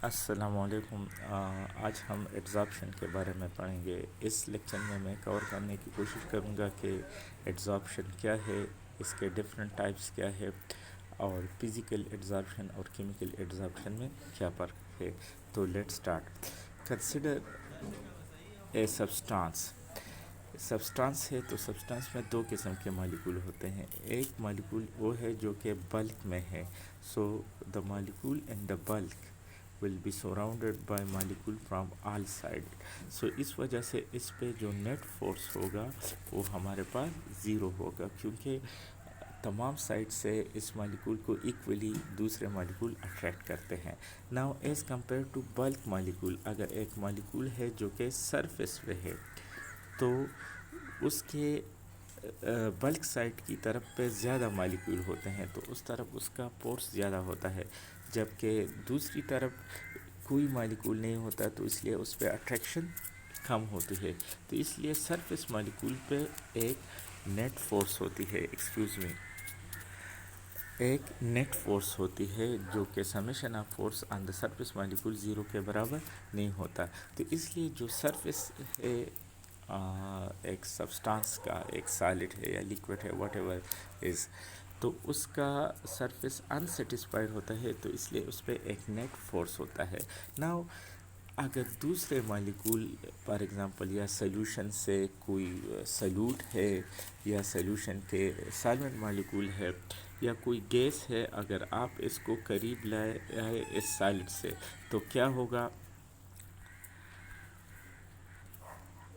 السلام علیکم۔ آج ہم ایڈزارپشن کے بارے میں پڑھیں گے۔ اس لیکچر میں کور کرنے کی کوشش کروں گا کہ ایڈزارپشن کیا ہے، اس کے ڈفرینٹ ٹائپس کیا ہے، اور فزیکل ایڈزارپشن اور کیمیکل ایڈزارپشن میں کیا فرق ہے۔ تو let start. Consider a substance ہے تو سبسٹانس میں دو قسم کے مالیکول ہوتے ہیں۔ ایک مالیکول وہ ہے جو کہ بلک میں ہے، so the molecule in the bulk will be surrounded by molecule from all side. So اس وجہ سے اس پہ جو نیٹ فورس ہوگا وہ ہمارے پاس زیرو ہوگا، کیونکہ تمام سائڈ سے اس مالیکول کو ایکولی دوسرے مالیکول اٹریکٹ کرتے ہیں۔ Now as compare to bulk molecule, اگر ایک مالیکول ہے جو کہ سرفیس پہ ہے تو اس کے بلک سائٹ کی طرف پہ زیادہ مالیکول ہوتے ہیں، تو اس طرف اس کا فورس زیادہ ہوتا ہے، جبکہ دوسری طرف کوئی مالیکول نہیں ہوتا تو اس لیے اس پہ اٹریکشن کم ہوتی ہے۔ تو اس لیے سرفیس مالیکول پہ ایک نیٹ فورس ہوتی ہے، ایک نیٹ فورس ہوتی ہے جو کہ summation of force on the surface molecule zero کے برابر نہیں ہوتا۔ تو اس لیے جو سرفیس ہے ایک سبسٹانس کا، ایک سالڈ ہے یا لیکوڈ ہے، واٹ ایور از، تو اس کا سرفیس انسیٹسفائیڈ ہوتا ہے، تو اس لیے اس پہ ایک نیٹ فورس ہوتا ہے۔ ناؤ اگر دوسرے مالیکول فار ایگزامپل یا سلیوشن سے کوئی سلیوٹ ہے یا سلیوشن کے سالوینٹ مالیکول ہے یا کوئی گیس ہے، اگر آپ اس کو قریب لائے اس سالڈ سے تو کیا ہوگا؟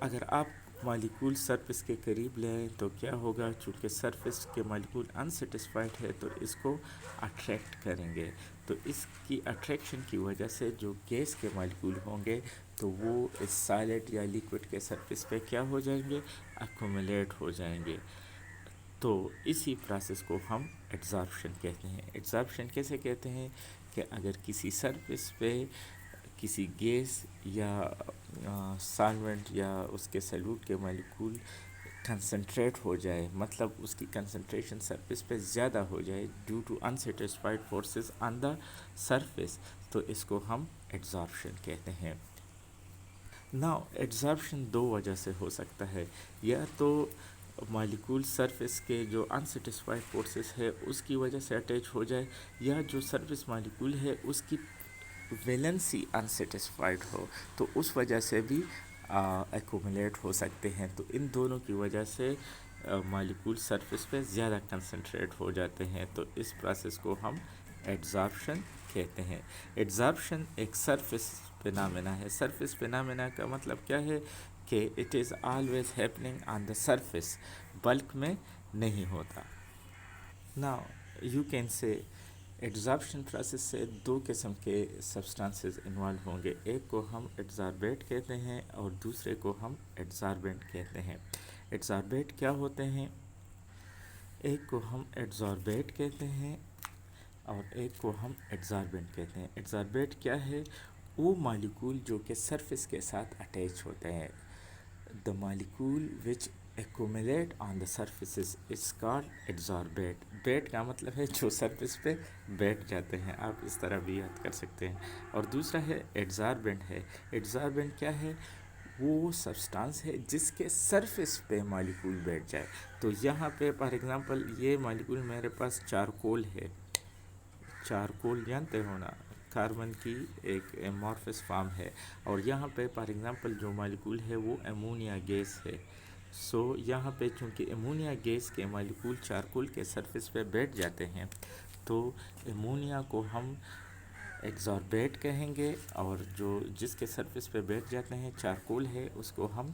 اگر آپ مالیکول سرفیس کے قریب لے آئیں تو کیا ہوگا؟ چونکہ سرفیس کے مالیکول انسیٹسفائڈ ہے تو اس کو اٹریکٹ کریں گے، تو اس کی اٹریکشن کی وجہ سے جو گیس کے مالیکول ہوں گے تو وہ اس سالڈ یا لیکوڈ کے سرفیس پہ کیا ہو جائیں گے؟ ایکومولیٹ ہو جائیں گے۔ تو اسی پروسیس کو ہم ایڈزارپشن کہتے ہیں۔ ایڈزارپشن کیسے کہتے ہیں؟ کہ اگر کسی سرفیس پہ کسی گیس یا سالوینٹ یا اس کے سلیوٹ کے مالیکول کنسنٹریٹ ہو جائے، مطلب اس کی کنسنٹریشن سرفیس پہ زیادہ ہو جائے due to unsatisfied forces on the surface, تو اس کو ہم ایڈزارپشن کہتے ہیں۔ ناؤ ایڈزارپشن دو وجہ سے ہو سکتا ہے، یا تو مالیکول سرفیس کے جو انسیٹسفائڈ فورسز ہے اس کی وجہ سے اٹیچ ہو جائے، یا جو سرفیس مالیکول ہے اس کی ویلنسی انسیٹسفائڈ ہو تو اس وجہ سے بھی ایکومولیٹ ہو سکتے ہیں۔ تو ان دونوں کی وجہ سے مالیکول سرفیس پہ زیادہ کنسنٹریٹ ہو جاتے ہیں، تو اس پروسیس کو ہم ایڈزارپشن کہتے ہیں۔ ایڈزارپشن ایک سرفیس فینامنا ہے۔ سرفیس فینامنا کا مطلب کیا ہے؟ کہ it is always happening on the surface, bulk میں نہیں ہوتا۔ Now you can say ایڈزارپشن process سے دو قسم کے سبسٹانسز انوالو ہوں گے، ایک کو ہم ایڈزاربیٹ کہتے ہیں اور دوسرے کو ہم ایڈزاربنٹ کہتے ہیں۔ ایڈزاربیٹ کیا ہوتے ہیں؟ ایک کو ہم ایڈزاربیٹ کہتے ہیں اور ایک کو ہم ایڈزاربنٹ کہتے ہیں۔ ایڈزاربیٹ کیا ہے؟ وہ مالیکول جو کہ سرفیس کے ساتھ اٹیچ ہوتے ہیں، the molecule which accumulate on the surfaces is called adsorbate۔ بیٹ کا مطلب ہے جو سرفیس پہ بیٹھ جاتے ہیں، آپ اس طرح بھی یاد کر سکتے ہیں۔ اور دوسرا ہے ایڈزاربنٹ ہے۔ ایڈزاربنٹ کیا ہے؟ وہ سبسٹانس ہے جس کے سرفیس پہ مالیکول بیٹھ جائے۔ تو یہاں پہ فار ایگزامپل یہ مالیکول میرے پاس چارکول ہے، چارکول جانتے ہو نا، کاربن کی ایک ایمورفس فارم ہے، اور یہاں پہ فار ایگزامپل جو مالیکول ہے وہ امونیا گیس ہے۔ سو یہاں پہ چونکہ امونیا گیس کے مالیکول چارکول کے سرفیس پہ بیٹھ جاتے ہیں تو امونیا کو ہم ایڈزاربیٹ کہیں گے، اور جو جس کے سرفیس پہ بیٹھ جاتے ہیں چارکول ہے اس کو ہم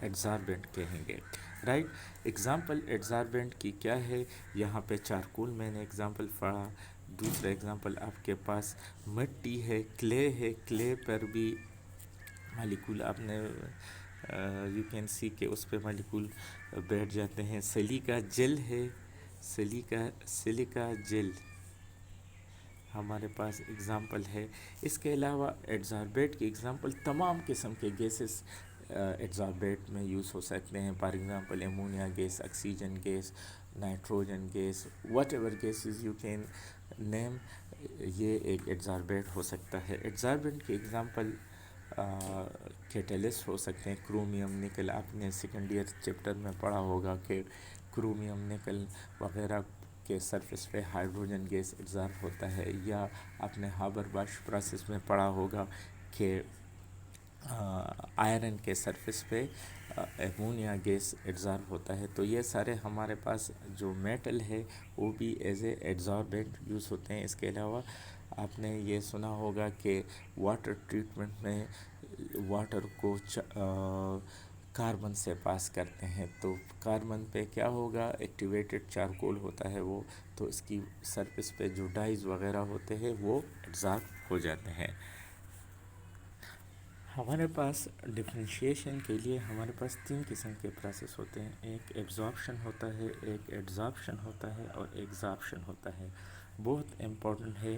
ایڈزاربنٹ کہیں گے، رائٹ۔ ایگزامپل ایڈزاربنٹ کی کیا ہے؟ یہاں پہ چارکول میں نے ایگزامپل پڑھا۔ دوسرا ایگزامپل آپ کے پاس مٹی ہے، کلے ہے، کلے پر بھی مالیکول آپ نے یو کین سی کہ اس پہ مالیکول بیٹھ جاتے ہیں۔ سلیکا جیل ہے، سلیکا جیل ہمارے پاس ایگزامپل ہے۔ اس کے علاوہ ایڈزاربیٹ کی ایگزامپل تمام قسم کے گیسز ایڈزاربیٹ میں یوز ہو سکتے ہیں، for example ammonia gas, oxygen gas, nitrogen gas, whatever gases you can name, یہ ایک ایڈزاربینٹ ہو سکتا ہے. ایڈزاربینٹ کی ایگزامپل کیٹلسٹ ہو سکتے ہیں. کرومیم نکل آپ نے سیکنڈ ایئر چیپٹر میں پڑھا ہوگا کہ کرومیم نکل وغیرہ کے سرفیس پہ ہائیڈروجن گیس ایڈزارب ہوتا ہے. یا آپ نے ہابر باش پروسیس میں پڑھا ہوگا کہ آئرن کے سرفیس پہ ایمونیا گیس ایڈزارب ہوتا ہے. تو یہ سارے ہمارے پاس جو میٹل ہے وہ بھی ایز اے ایڈزاربینٹ یوز ہوتے ہیں. اس کے علاوہ آپ نے یہ سنا ہوگا کہ واٹر ٹریٹمنٹ میں واٹر کو کاربن سے پاس کرتے ہیں. تو کاربن پہ کیا ہوگا، ایکٹیویٹڈ چارکول ہوتا ہے وہ، تو اس کی سرفیس پہ جو ڈائز وغیرہ ہوتے ہیں وہ ایڈزارب ہو جاتے ہیں. ہمارے پاس ڈفرینشیشن کے لیے ہمارے پاس 3 قسم کے پروسیس ہوتے ہیں. ایک ایبزارپشن ہوتا ہے، ایک ایڈزارپشن ہوتا ہے اور ایگزارپشن ہوتا ہے. بہت امپورٹنٹ ہے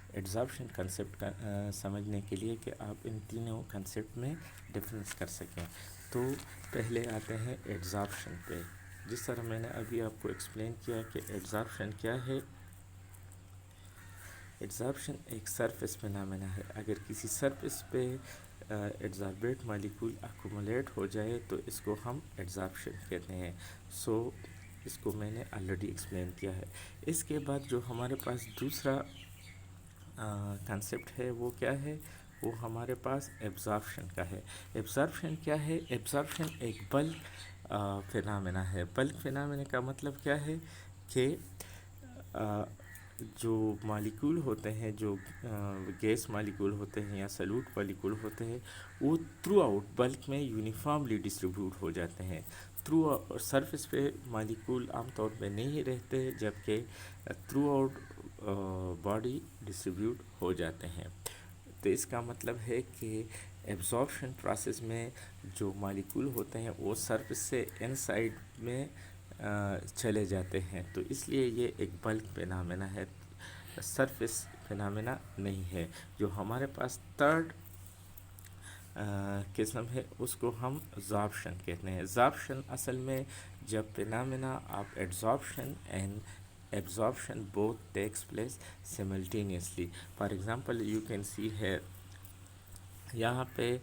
ایڈزارپشن کنسیپٹ کا سمجھنے کے لیے کہ آپ ان تینوں کنسیپٹ میں ڈفرینس کر سکیں. تو پہلے آتے ہیں ایڈزارپشن پہ. جس طرح میں نے ابھی آپ کو ایکسپلین کیا کہ ایڈزارپشن کیا ہے. ایڈزارپشن ایک سرفیس فینامنا ہے. اگر کسی سرفیس پہ ایڈزاربیٹ مالیکول ایکومولیٹ ہو جائے تو اس کو ہم ایڈزارپشن کہتے ہیں. سو اس کو میں نے آلریڈی ایکسپلین کیا ہے. اس کے بعد جو ہمارے پاس دوسرا کنسیپٹ ہے وہ کیا ہے، وہ ہمارے پاس ایبزارپشن کا ہے. ایبزارپشن کیا ہے؟ ایبزارپشن ایک بلک فینامنا ہے. بلک فینامنا کا مطلب کیا ہے کہ جو مالیکول ہوتے ہیں، جو گیس مالیکول ہوتے ہیں یا سلوٹ مالیکول ہوتے ہیں، وہ تھرو آؤٹ بلک میں یونیفارملی ڈسٹریبیوٹ ہو جاتے ہیں. تھرو سرفیس پہ مالیکول عام طور پہ نہیں رہتے، جبکہ تھرو آؤٹ باڈی ڈسٹریبیوٹ ہو جاتے ہیں. تو اس کا مطلب ہے کہ ایبزارپشن پروسیس میں جو مالیکول ہوتے ہیں وہ سرفیس سے ان سائڈ میں چلے جاتے ہیں. تو اس لیے یہ ایک بلک فینامنا ہے، سرفیس فینامنا نہیں ہے. جو ہمارے پاس تھرڈ قسم ہے اس کو ہم زارپشن کہتے ہیں. زارپشن اصل میں جب phenomena of adsorption and absorption both takes place simultaneously. For example you can see ہے یہاں پہ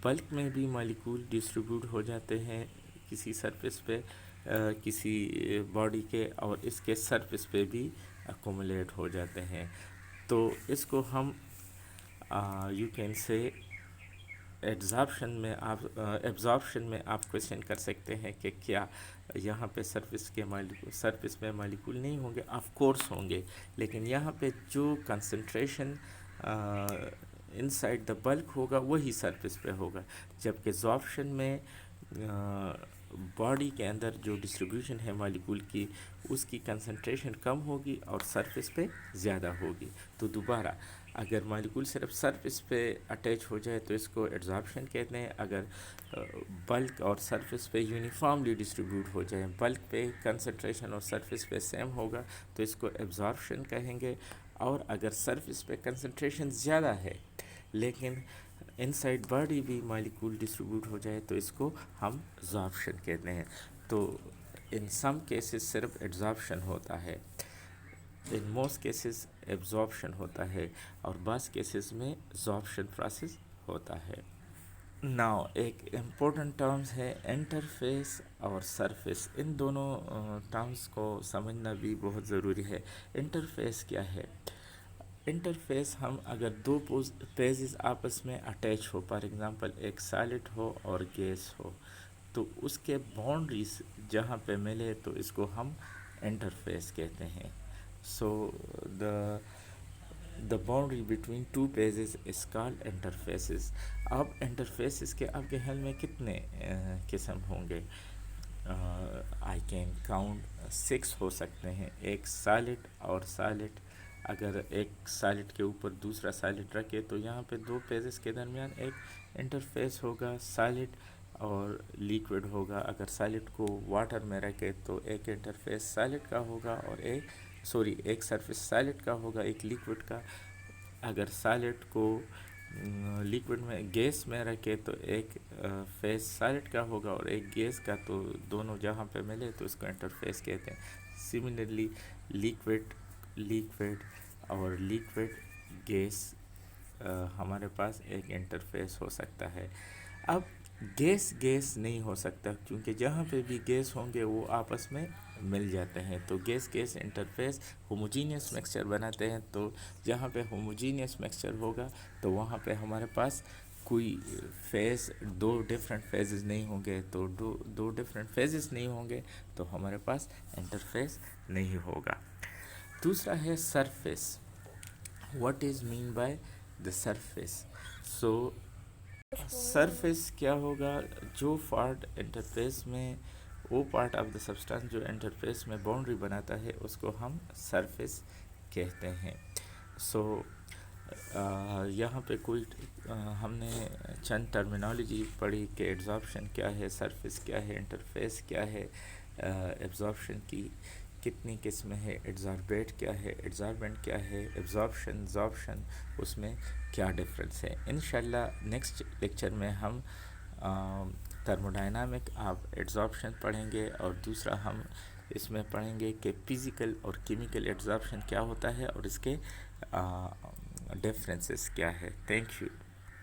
بلک میں بھی مالیکول ڈسٹریبیوٹ ہو جاتے ہیں کسی سرفیس پہ کسی باڈی کے، اور اس کے سرفیس پہ بھی ایکومولیٹ ہو جاتے ہیں. تو اس کو ہم یو کین سے ایبزارپشن میں آپ کویشچن کر سکتے ہیں کہ کیا یہاں پہ سرفیس میں مالیکول نہیں ہوں گے؟ آف کورس ہوں گے، لیکن یہاں پہ جو کنسنٹریشن ان سائڈ دا بلک ہوگا وہی سرفیس پہ ہوگا. جبکہ زارپشن میں باڈی کے اندر جو ڈسٹریبیوشن ہے مالیکول کی، اس کی کنسنٹریشن کم ہوگی اور سرفیس پہ زیادہ ہوگی. تو دوبارہ اگر مالیکول صرف سرفیس پہ اٹیچ ہو جائے تو اس کو ایڈزارپشن کہتے ہیں. اگر بلک اور سرفیس پہ یونیفارملی ڈسٹریبیوٹ ہو جائے، بلک پہ کنسنٹریشن اور سرفیس پہ سیم ہوگا تو اس کو ایبزارپشن کہیں گے. اور اگر سرفیس پہ کنسنٹریشن زیادہ ہے لیکن ان سائڈ باڈی بھی مالیکول ڈسٹریبیوٹ ہو جائے تو اس کو ہم زارپشن کہتے ہیں. تو ان سم کیسز صرف ایڈزارپشن ہوتا ہے، ان موسٹ کیسز ایبزارپشن ہوتا ہے، اور بعض کیسز میں زارپشن پروسیس ہوتا ہے. ناؤ ایک امپورٹنٹ ٹرمز ہے انٹرفیس اور سرفیس. ان دونوں ٹرمز کو سمجھنا بھی بہت ضروری ہے. انٹرفیس کیا ہے؟ انٹرفیس ہم اگر دو پیزز آپس میں اٹیچ ہو، فار ایگزامپل ایک سالڈ ہو اور گیس ہو، تو اس کے باؤنڈریز جہاں پہ ملے تو اس کو ہم انٹرفیس کہتے ہیں. سو the boundary between two phases is called interfaces. اب انٹرفیسز کے آپ کے خیال میں کتنے قسم ہوں گے؟ آئی کین کاؤنٹ 6 ہو سکتے ہیں. ایک سالڈ اور سالڈ، اگر ایک سالڈ کے اوپر دوسرا سالڈ رکھے تو یہاں پہ دو پیزز کے درمیان ایک انٹرفیس ہوگا. سالڈ اور لیکوڈ ہوگا. اگر سالڈ کو واٹر میں رکھے تو ایک انٹرفیس سالڈ کا ہوگا اور ایک سرفیس سالڈ کا ہوگا، ایک لیکوڈ کا. اگر سالڈ کو لیکوڈ میں گیس میں رکھے تو ایک فیس سالڈ کا ہوگا اور ایک گیس کا. تو دونوں جہاں پہ ملے تو اس کو انٹرفیس کہتے ہیں. سملرلی لیکوڈ اور لیکوڈ گیس ہمارے پاس ایک انٹرفیس ہو سکتا ہے. اب گیس نہیں ہو سکتا کیونکہ جہاں پہ بھی گیس ہوں گے وہ آپس میں مل جاتے ہیں. تو گیس انٹرفیس ہوموجینیس مکسچر بناتے ہیں. تو جہاں پہ ہوموجینیس مکسچر ہوگا تو وہاں پہ ہمارے پاس کوئی فیز، دو ڈفرینٹ فیزز نہیں ہوں گے. تو دو ڈفرینٹ فیزز نہیں ہوں گے تو ہمارے پاس انٹرفیس نہیں ہوگا. دوسرا ہے surface. What is mean by the surface? So surface کیا ہوگا؟ جو پارٹ انٹرفیس میں، وہ پارٹ آف دا سبسٹانس جو انٹرفیس میں باؤنڈری بناتا ہے اس کو ہم سرفیس کہتے ہیں. سو یہاں پہ کوئی ہم نے چند ٹرمینالوجی پڑھی کہ ایبزارپشن کیا ہے، سرفیس کیا ہے، انٹرفیس کیا ہے، ایبزارپشن کی کتنی قسمیں ہے، ایڈزاربیٹ کیا ہے، ایڈزاربنٹ کیا ہے، ایبزارپشن اس میں کیا ڈفرینس ہے. انشاءاللہ نیکسٹ لیکچر میں ہم تھرموڈائنامک آف ایڈزارپشن پڑھیں گے، اور دوسرا ہم اس میں پڑھیں گے کہ فزیکل اور کیمیکل ایڈزارپشن کیا ہوتا ہے اور اس کے ڈفرینسز کیا ہے. Thank you.